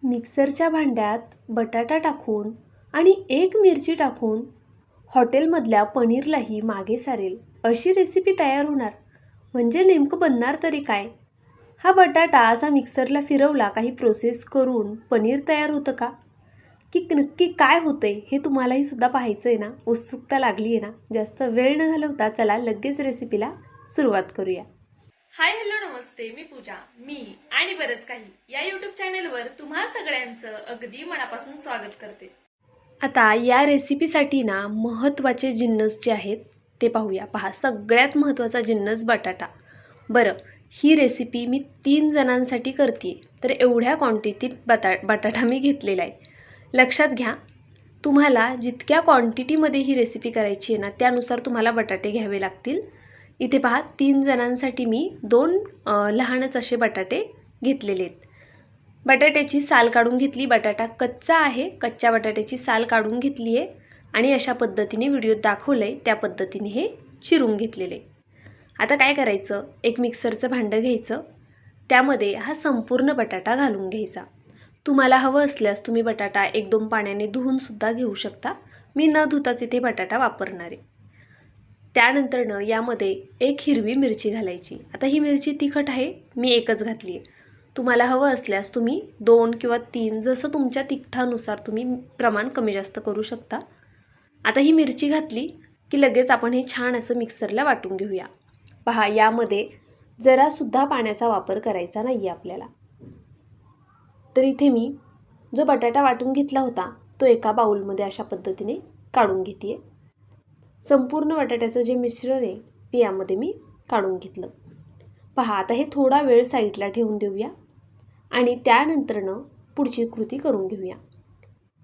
मिक्सरच्या भांड्यात बटाटा टाकून आणि एक मिरची टाकून हॉटेलमधल्या पनीरलाही मागे सारेल अशी रेसिपी तयार होणार. म्हणजे नेमकं बनणार तरी काय? हा बटाटा असा मिक्सरला फिरवला काही प्रोसेस करून पनीर तयार होतं का? की नक्की काय होतंय हे तुम्हालाही सुद्धा पाहायचं आहे ना? उत्सुकता लागली आहे ना? जास्त वेळ न घालवता चला लगेच रेसिपीला सुरुवात करूया. हाय हॅलो नमस्ते, मी पूजा. मी आणि बरंच काही या यूट्यूब चॅनलवर तुम्हा सगळ्यांचं अगदी मनापासून स्वागत करते. आता या रेसिपीसाठी ना महत्त्वाचे जिन्नस जे आहेत ते पाहूया. पहा, सगळ्यात महत्त्वाचा जिन्नस बटाटा. बरं, ही रेसिपी मी 3 जणांसाठी करते, तर एवढ्या क्वांटिटीत बटाटा मी घेतलेला आहे. लक्षात घ्या, तुम्हाला जितक्या क्वांटिटीमध्ये ही रेसिपी करायची आहे ना त्यानुसार तुम्हाला बटाटे घ्यावे लागतील. इथे पहा, 3 जणांसाठी मी 2 लहानच असे बटाटे घेतलेले आहेत. बटाट्याची साल काढून घेतली. बटाटा कच्चा आहे, कच्च्या बटाट्याची साल काढून घेतली आहे आणि अशा पद्धतीने व्हिडिओत दाखवलं आहे त्या पद्धतीने हे चिरून घेतलेले. आता काय करायचं, एक मिक्सरचं भांडं घ्यायचं, त्यामध्ये हा संपूर्ण बटाटा घालून घ्यायचा. तुम्हाला हवं असल्यास तुम्ही बटाटा 1-2 पाण्याने धुवूनसुद्धा घेऊ शकता. मी न धुताच इथे बटाटा वापरणार आहे. त्यानंतरनं यामध्ये 1 हिरवी मिरची घालायची. आता ही मिरची तिखट आहे, मी 1च घातली आहे. तुम्हाला हवं असल्यास तुम्ही 2 किंवा 3 जसं तुमच्या तिखटानुसार तुम्ही प्रमाण कमी जास्त करू शकता. आता ही मिरची घातली की लगेच आपण हे छान असं मिक्सरला वाटून घेऊया. पहा, यामध्ये जरासुद्धा पाण्याचा वापर करायचा नाही आहे आपल्याला. तर इथे मी जो बटाटा वाटून घेतला होता तो एका बाउलमध्ये अशा पद्धतीने काढून घेते आहे. संपूर्ण बटाट्याचं जे मिश्रण आहे ते यामध्ये मी काढून घेतलं. पहा, आता हे थोडा वेळ साईडला ठेवून देऊया आणि त्यानंतरनं पुढची कृती करून घेऊया.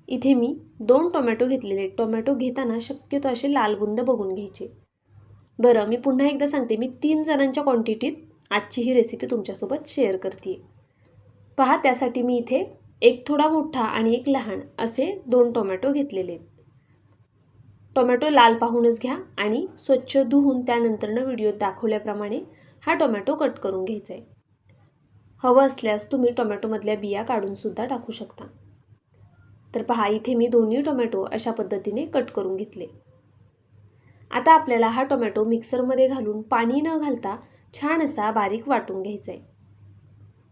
इथे मी 2 टोमॅटो घेतलेले. टोमॅटो घेताना शक्यतो असे लालबुंद बघून घ्यायचे. बरं, मी पुन्हा एकदा सांगते, मी 3 जणांच्या क्वांटिटीत आजची ही रेसिपी तुमच्यासोबत शेअर करते. पहा, त्यासाठी मी इथे एक थोडा मोठा आणि एक लहान असे 2 टोमॅटो घेतलेले आहेत. टोमॅटो लाल पाहूनच घ्या आणि स्वच्छ धुवून त्यानंतरनं व्हिडिओत दाखवल्याप्रमाणे हा टोमॅटो कट करून घ्यायचा आहे. हवं असल्यास तुम्ही टोमॅटोमधल्या बिया काढूनसुद्धा टाकू शकता. तर पहा, इथे मी दोन्ही टोमॅटो अशा पद्धतीने कट करून घेतले. आता आपल्याला हा टोमॅटो मिक्सरमध्ये घालून पाणी न घालता छान असा बारीक वाटून घ्यायचा आहे.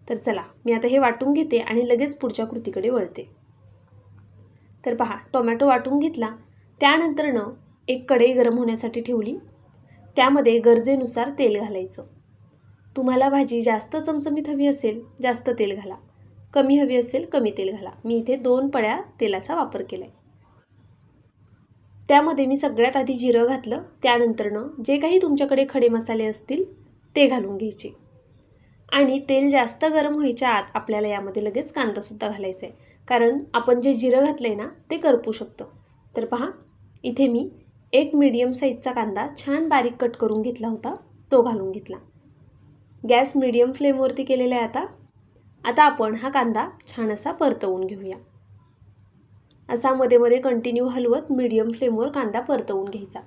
तर चला, मी आता हे वाटून घेते आणि लगेच पुढच्या कृतीकडे वळते. तर पहा, टोमॅटो वाटून घेतला. त्यानंतरनं एक कढई गरम होण्यासाठी ठेवली. त्यामध्ये गरजेनुसार तेल घालायचं. तुम्हाला भाजी जास्त चमचमीत हवी असेल जास्त तेल घाला, कमी हवी असेल कमी तेल घाला. मी इथे 2 पळ्या तेलाचा वापर केला आहे. त्यामध्ये मी सगळ्यात आधी जिरं घातलं. त्यानंतरनं जे काही तुमच्याकडे खडे मसाले असतील ते घालून घ्यायचे आणि तेल जास्त गरम व्हायच्या आत आपल्याला यामध्ये लगेच कांदासुद्धा घालायचा आहे, कारण आपण जे जिरं घातलं आहे ना ते करपू शकतं. तर पहा, इथे मी एक मीडियम साईजचा कांदा छान बारीक कट करून घेतला होता, तो घालून घेतला. गॅस मीडियम फ्लेमवरती केलेला आहे. आता आपण हा कांदा छान असा परतवून घेऊया. असा मध्ये मध्ये कंटिन्यू हलवत मीडियम फ्लेमवर कांदा परतवून घ्यायचा.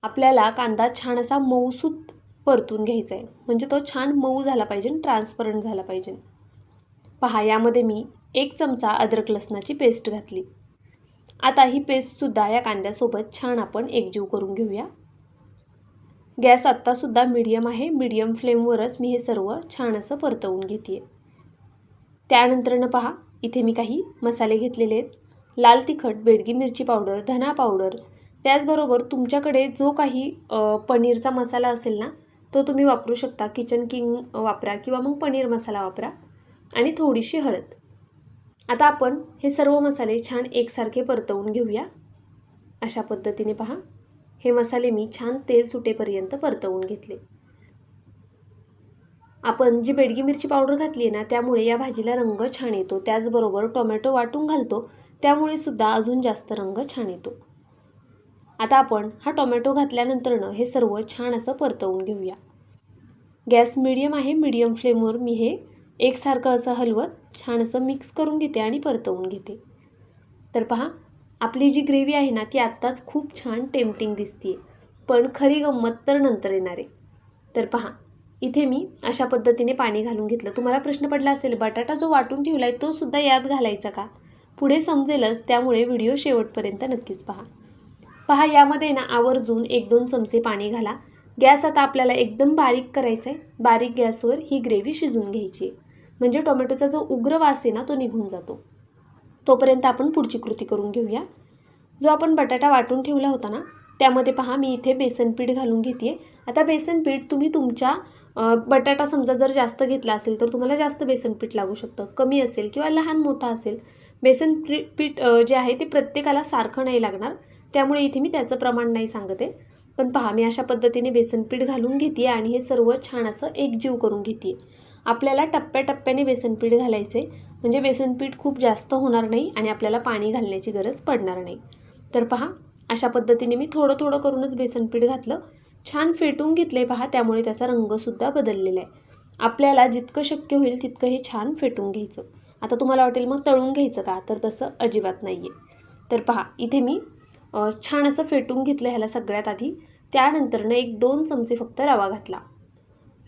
आपल्याला कांदा छान असा मऊसूत परतून घ्यायचा आहे, म्हणजे तो छान मऊ झाला पाहिजे, ट्रान्सपरंट झाला पाहिजे. पहा, यामध्ये मी 1 चमचा अद्रक लसणाची पेस्ट घातली. आता ही पेस्टसुद्धा या कांद्यासोबत छान आपण एकजीव करून घेऊया. गॅस आत्तासुद्धा मीडियम आहे. मीडियम फ्लेमवरच मी हे सर्व छान असं परतवून घेते. त्यानंतरनं पहा, इथे मी काही मसाले घेतलेले आहेत. लाल तिखट, बेडगी मिरची पावडर, धना पावडर, त्याचबरोबर तुमच्याकडे जो काही पनीरचा मसाला असेल ना तो तुम्ही वापरू शकता. किचन किंग वापरा किंवा मग पनीर मसाला वापरा आणि थोडीशी हळद. आता आपण हे सर्व मसाले छान एकसारखे परतवून घेऊया. अशा पद्धतीने पहा, हे मसाले मी छान तेल सुटेपर्यंत परतवून घेतले. आपण जी बेडगी मिरची पावडर घातली आहे ना त्यामुळे या भाजीला रंग छान येतो. त्याचबरोबर टोमॅटो वाटून घालतो त्यामुळे सुद्धा अजून जास्त रंग छान येतो. आता आपण हा टोमॅटो घातल्यानंतरनं हे सर्व छान असं परतवून घेऊया. गॅस मीडियम आहे. मीडियम फ्लेमवर मी हे एकसारखं असं हलवत छान असं मिक्स करून घेते आणि परतवून घेते. तर पहा, आपली जी ग्रेव्ही आहे ना ती आत्ताच खूप छान टेम्पटिंग दिसते, पण खरी गंमत तर नंतर येणार आहे. तर पहा, इथे मी अशा पद्धतीने पाणी घालून घेतलं. तुम्हाला प्रश्न पडला असेल बटाटा जो वाटून ठेवला आहे तो सुद्धा यात घालायचा का? पुढे समजेलच, त्यामुळे व्हिडिओ शेवटपर्यंत नक्कीच पहा. यामध्ये ना आवर्जून 1-2 चमचे पाणी घाला. गॅस आता आपल्याला एकदम बारीक करायचा आहे. बारीक गॅसवर ही ग्रेव्ही शिजवून घ्यायची आहे. म्हणजे टोमॅटोचा जो उग्र वास आहे ना तो निघून जातो. तोपर्यंत आपण पुढची कृती करून घेऊया. जो आपण बटाटा वाटून ठेवला होता ना त्यामध्ये पहा मी इथे बेसन पीठ घालून घेते. आता बेसन पीठ तुम्ही तुमच्या बटाटा समजा जर जास्त घेतला असेल तर तुम्हाला जास्त बेसन पीठ लागू शकतं. कमी असेल किंवा लहान मोठा असेल, बेसन पीठ जे आहे ते प्रत्येकाला सारखं नाही लागणार. त्यामुळे इथे मी त्याचं प्रमाण नाही सांगत आहे. पण पहा मी अशा पद्धतीने बेसन पीठ घालून घेते आणि हे सर्व छान असं एकजीव करून घेते. आपल्याला टप्प्याटप्प्याने बेसन पीठ घालायचे, म्हणजे बेसन पीठ खूप जास्त होणार नाही आणि आपल्याला पाणी घालण्याची गरज पडणार नाही. तर पहा अशा पद्धतीने मी थोडं थोडं करूनच बेसन पीठ घातलं. छान फेटून घेतले पहा, त्यामुळे त्याचा रंगसुद्धा बदललेला आहे. आपल्याला जितकं शक्य होईल तितकं हे छान फेटून घ्यायचं. आता तुम्हाला वाटेल मग तळून घ्यायचं का, तर तसं अजिबात नाही आहे. तर पहा इथे मी छान असं फेटून घेतलं ह्याला सगळ्यात आधी. त्यानंतरनं 1-2 चमचे फक्त रवा घातला.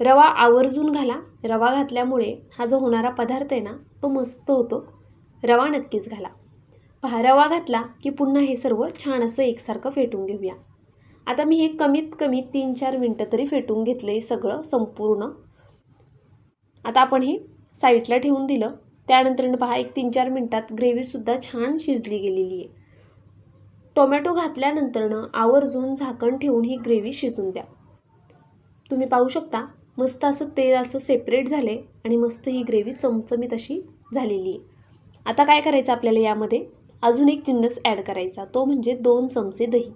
रवा आवर्जून घाला. रवा घातल्यामुळे हा जो होणारा पदार्थ आहे ना तो मस्त होतो. रवा नक्कीच घाला. पहा रवा घातला की पुन्हा हे सर्व छान असं एकसारखं फेटून घेऊया. आता मी हे कमीत कमी 3-4 मिनटं तरी फेटून घेतलं सगळं संपूर्ण. आता आपण हे साईडला ठेवून दिलं. त्यानंतर पहा 1-3-4 मिनटात ग्रेव्हीसुद्धा छान शिजली गेलेली आहे. टोमॅटो घातल्यानंतरनं आवर्जून झाकण ठेवून ही ग्रेव्ही शिजून द्या. तुम्ही पाहू शकता मस्त असं तेल असं सेपरेट झाले आणि मस्त ही ग्रेव्ही चमचमीत अशी झालेली आहे. आता काय करायचं आपल्याला यामध्ये अजून एक जिन्नस ॲड करायचा, तो म्हणजे 2 चमचे दही.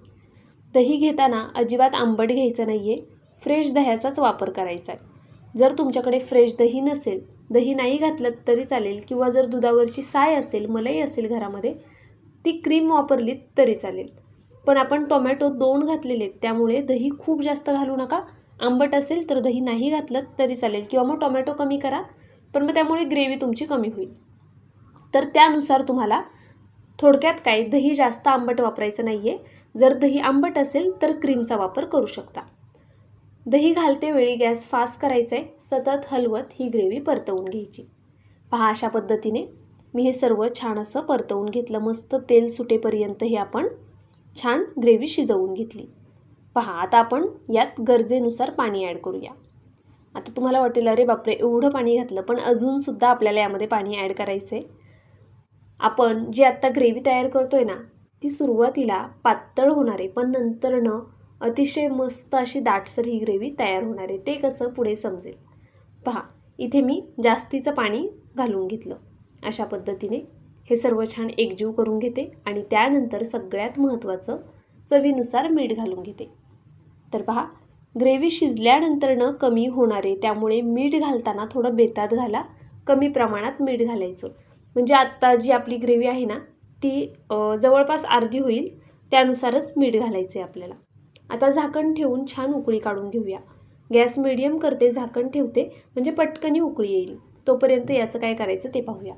दही घेताना अजिबात आंबट घ्यायचं नाही आहे, फ्रेश दह्याचाच वापर करायचा आहे. जर तुमच्याकडे फ्रेश दही नसेल, दही नाही घातलं तरी चालेल, किंवा जर दुधावरची साय असेल, मलाई असेल घरामध्ये, ती क्रीम वापरलीत तरी चालेल. पण आपण टोमॅटो 2 घातलेले आहेत त्यामुळे दही खूप जास्त घालू नका. आंबट असेल तर दही नाही घातलं तरी चालेल, किंवा मग टोमॅटो कमी करा, पण मग त्यामुळे ग्रेव्ही तुमची कमी होईल. तर त्यानुसार तुम्हाला थोडक्यात काय दही जास्त आंबट वापरायचं नाही आहे. जर दही आंबट असेल तर क्रीमचा वापर करू शकता. दही घालते वेळी गॅस फास्ट करायचा आहे. सतत हलवत ही ग्रेव्ही परतवून घ्यायची. पहा अशा पद्धतीने मी हे सर्व छान असं परतवून घेतलं. मस्त तेल सुटेपर्यंत हे आपण छान ग्रेव्ही शिजवून घेतली. पहा आता आपण यात गरजेनुसार पाणी ॲड करूया. आता तुम्हाला वाटेल अरे बापरे एवढं पाणी घातलं, पण अजूनसुद्धा आपल्याला यामध्ये पाणी ॲड करायचं आहे. आपण जी आत्ता ग्रेव्ही तयार करतो आहे ना ती सुरुवातीला पातळ होणार आहे, पण नंतरनं अतिशय मस्त अशी दाटसर ही ग्रेव्ही तयार होणार आहे. ते कसं पुढे समजेल. पहा इथे मी जास्तीचं पाणी घालून घेतलं. अशा पद्धतीने हे सर्व छान एकजीव करून घेते आणि त्यानंतर सगळ्यात महत्त्वाचं चवीनुसार मीठ घालून घेते. तर पहा ग्रेव्ही शिजल्यानंतरनं कमी होणार आहे, त्यामुळे मीठ घालताना थोडं बेतात घाला. कमी प्रमाणात मीठ घालायचं, म्हणजे आत्ता जी आपली ग्रेव्ही आहे ना ती जवळपास अर्धी होईल, त्यानुसारच मीठ घालायचं आहे आपल्याला. आता झाकण ठेवून छान उकळी काढून घेऊया. गॅस मिडियम करते, झाकण ठेवते, म्हणजे पटकनी उकळी येईल. तोपर्यंत याचं काय करायचं ते पाहूया.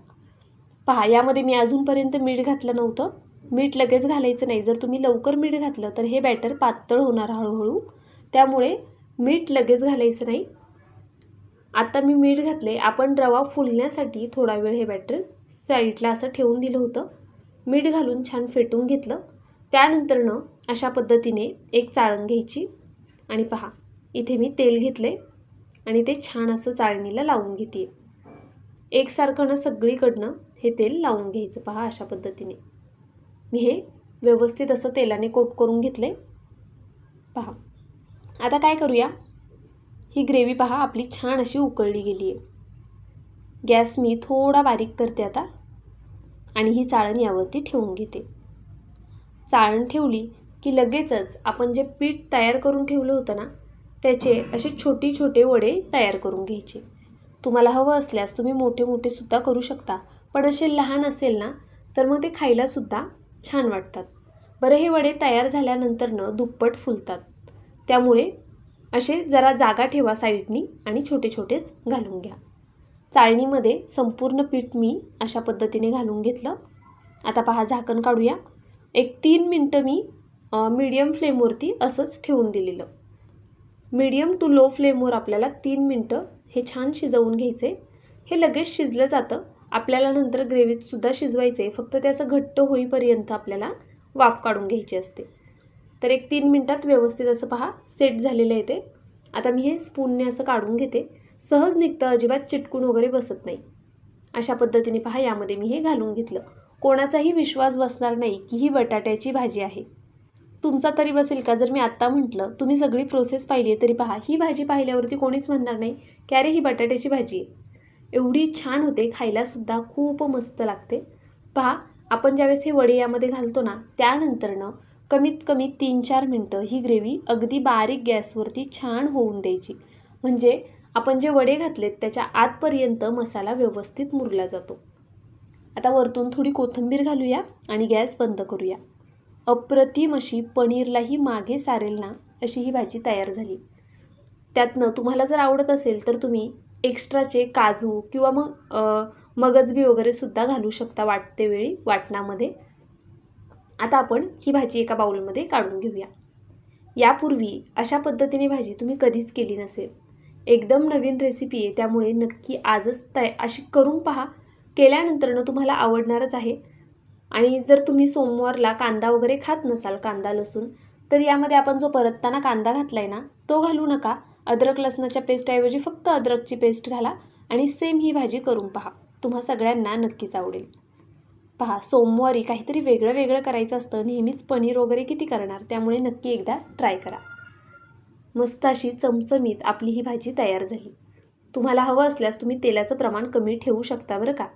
पहा यामध्ये मी अजूनपर्यंत मीठ घातलं नव्हतं. मीठ लगेच घालायचं नाही. जर तुम्ही लवकर मीठ घातलं तर हे बॅटर पातळ होणार हळूहळू, त्यामुळे मीठ लगेच घालायचं नाही. आता मी मीठ घातले. आपण रवा फुलण्यासाठी थोडा वेळ हे बॅटर साईडला असं ठेवून दिलं होतं. मीठ घालून छान फेटून घेतलं. त्यानंतरनं अशा पद्धतीने एक चाळण घ्यायची आणि पहा इथे मी तेल घेतले आणि ते छान असं चाळणीला लावून घेते. एकसारखं ना सगळीकडनं हे तेल लावून घ्यायचं. पहा अशा पद्धतीने मी हे व्यवस्थित असं तेलाने कोट करून घेतले. पहा आता काय करूया, ही ग्रेव्ही पहा आपली छान अशी उकळली गेली आहे. गॅस मी थोडा बारीक करते आता आणि ही चाळण यावरती ठेवून घेते. चाळण ठेवली की लगेचच आपण जे पीठ तयार करून ठेवलं होतं ना त्याचे असे छोटे वडे तयार करून घ्यायचे. तुम्हाला हवं असल्यास तुम्ही मोठे सुद्धा करू शकता, पण असे लहान असेल ना तर मग ते खायलासुद्धा छान वाटतात. बरं हे वडे तयार झाल्यानंतरनं दुप्पट फुलतात, त्यामुळे असे जरा जागा ठेवा साईडनी आणि छोटेच घालून घ्या. चाळणीमध्ये संपूर्ण पीठ मी अशा पद्धतीने घालून घेतलं. आता पहा झाकण काढूया. 1-3 मिनटं मी मीडियम फ्लेमवरती असंच ठेवून दिलेलं. मीडियम टू लो फ्लेमवर आपल्याला 3 मिनटं हे छान शिजवून घ्यायचे. हे लगेच शिजलं जातं. आपल्याला नंतर ग्रेव्हीतसुद्धा शिजवायचं आहे, फक्त ते असं घट्ट होईपर्यंत आपल्याला वाफ काढून घ्यायची असते. तर एक 3 मिनटात व्यवस्थित असं पहा सेट झालेलं आहे ते. आता मी हे स्पूनने असं काढून घेते. सहज निघतं, अजिबात चिटकून वगैरे बसत नाही. अशा पद्धतीने पहा यामध्ये मी हे घालून घेतलं. कोणाचाही विश्वास बसणार नाही की ही बटाट्याची भाजी आहे. तुमचा तरी बसेल का जर मी आत्ता म्हटलं? तुम्ही सगळी प्रोसेस पाहिली आहे तरी पहा ही भाजी पाहिल्यावरती कोणीच म्हणणार नाही की अरे ही बटाट्याची भाजी आहे. एवढी छान होते, खायलासुद्धा खूप मस्त लागते. पहा आपण ज्यावेळेस हे वडे यामध्ये घालतो ना, त्यानंतरनं कमीत कमी 3-4 मिनटं ही ग्रेव्ही अगदी बारीक गॅसवरती छान होऊन द्यायची. म्हणजे आपण जे वडे घातलेत त्याच्या आतपर्यंत मसाला व्यवस्थित मुरला जातो. आता वरतून थोडी कोथिंबीर घालूया आणि गॅस बंद करूया. अप्रतिम अशी पनीरलाही मागे सारेल ना अशी ही भाजी तयार झाली. त्यातनं तुम्हाला जर आवडत असेल तर तुम्ही एक्स्ट्राचे काजू किंवा मग मगजबी वगैरे सुद्धा घालू शकता वाटते वेळी वाटणामध्ये. आता आपण ही भाजी एका बाउलमध्ये काढून घेऊया. यापूर्वी अशा पद्धतीने भाजी तुम्ही कधीच केली नसेल. एकदम नवीन रेसिपी आहे, त्यामुळे नक्की आजच अशी करून पहा. केल्यानंतरनं तुम्हाला आवडणारच आहे. आणि जर तुम्ही सोमवारला कांदा वगैरे खात नसाल, कांदा लसूण, तर यामध्ये आपण जो परतताना कांदा घातला आहे ना तो घालू नका. अद्रक लसणाच्या पेस्टऐवजी फक्त अद्रकची पेस्ट घाला आणि सेम ही भाजी करून पहा. तुम्हा सगळ्यांना नक्कीच आवडेल. पहा सोमवारी काहीतरी वेगळं वेगळं करायचं असतं. नेहमीच पनीर वगैरे किती करणार, त्यामुळे नक्की एकदा ट्राय करा. मस्त अशी चमचमीत आपली ही भाजी तयार झाली. तुम्हाला हवं असल्यास तुम्ही तेलाचं प्रमाण कमी ठेवू शकता बरं का.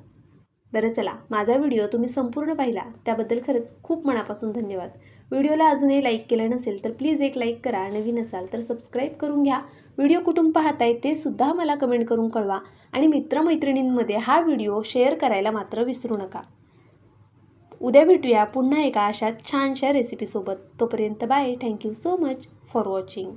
बरं चला, माझा व्हिडिओ तुम्ही संपूर्ण पाहिला त्याबद्दल खरंच खूप मनापासून धन्यवाद. व्हिडिओला अजूनही लाईक केलं नसेल तर प्लीज एक लाईक करा. नवीन असाल तर सबस्क्राईब करून घ्या. व्हिडिओ कुठून पाहताय ते सुद्धा मला कमेंट करून कळवा. आणि मित्रमैत्रिणींमध्ये हा व्हिडिओ शेअर करायला मात्र विसरू नका. उद्या भेटूया पुन्हा एका अशा छानशा रेसिपीसोबत. तोपर्यंत bye. Thank you so much for watching.